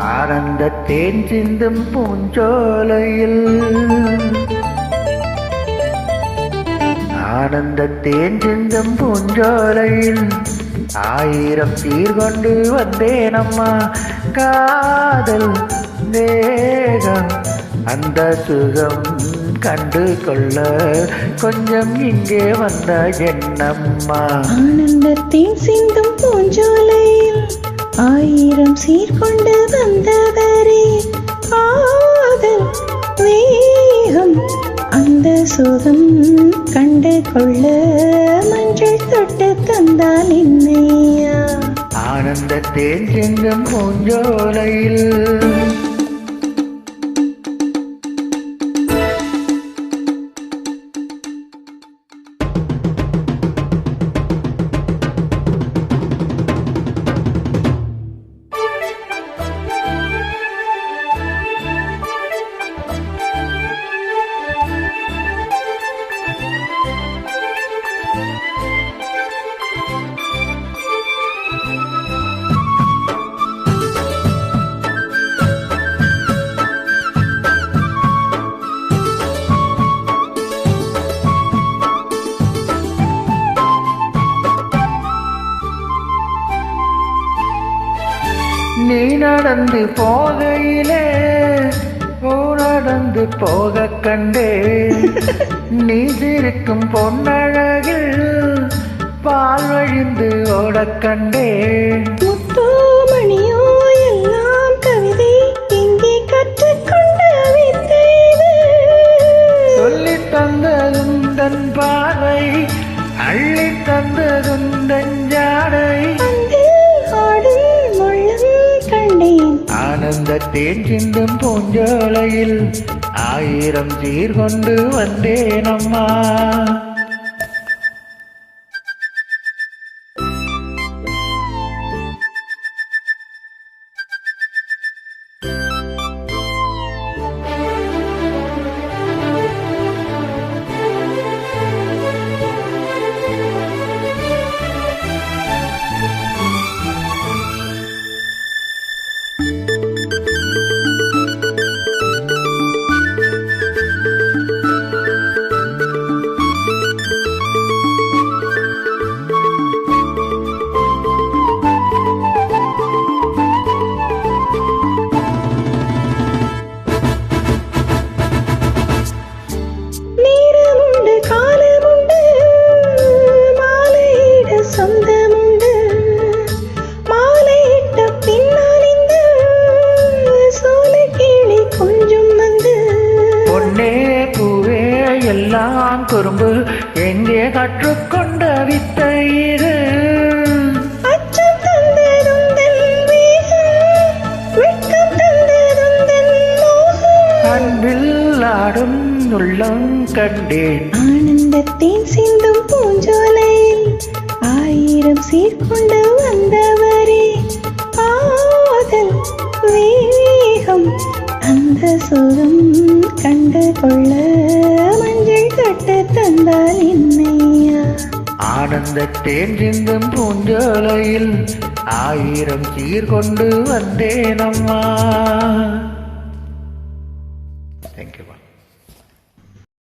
ஆனந்த தேன் சிந்தும் பூஞ்சோலையில் ஆனந்த தேன் சிந்தும் பூஞ்சோலையில் ஆயிரம் சீர்கொண்டு வந்தேனம்மா. காதல் வேகம் அந்த சுகம் கண்டு கொள்ள கொஞ்சம் இங்கே வந்த என்னம்மா. ஆனந்தத்தின் சிந்தும் பூஞ்சோலையில் ஆயிரம் சீர்கொண்டு வந்தவரே, காதல் வேகம் அந்த சுகம் கண்டு கொள்ள மஞ்சள் தொட்டு தந்தால் என்னையா. ஆனந்தத்தேன் சிந்தும் பூஞ்சோலையில் நீ நடந்து போகையிலே நடந்து போக கண்டே. நீ சிரிக்கும் பொன்னழகில் பால் வழிந்து ஓட கண்டே. முத்துமணியோ எல்லாம் கவிதை இங்கே கற்றுக்கொண்ட வித்தேது. சொல்லி தந்ததும் தன் பார்வை அள்ளி தந்ததும் தன் ஜாடை. ஆனந்தத்தேன் சிந்தும் பூஞ்சோலையில் ஆயிரம் சீர்கொண்டு வந்தேனம்மா. எல்லாம் குறும்பு எங்கே கற்றுக்கொண்ட வித்தை இது. அச்சம் தந்ததுந்தன் வேகம், வெட்கம் தந்ததுந்தன் மோகம். அன்பில் ஆடும் உள்ளம் கண்டேன். ஆனந்தத்தின் சிந்தும் பூஞ்சோலையில் ஆயிரம் சீர்கொண்டு வந்தவரே, காதல் வேகம் அந்த சுகம் கண்டு கொள்ள மஞ்சள் தொட்டு தந்தால் என்னையா. ஆனந்தத்தேன் சிந்தும் பூஞ்சோலையில் ஆயிரம் சீர்கொண்டு வந்தேனம்மா. தேங்க்யூ.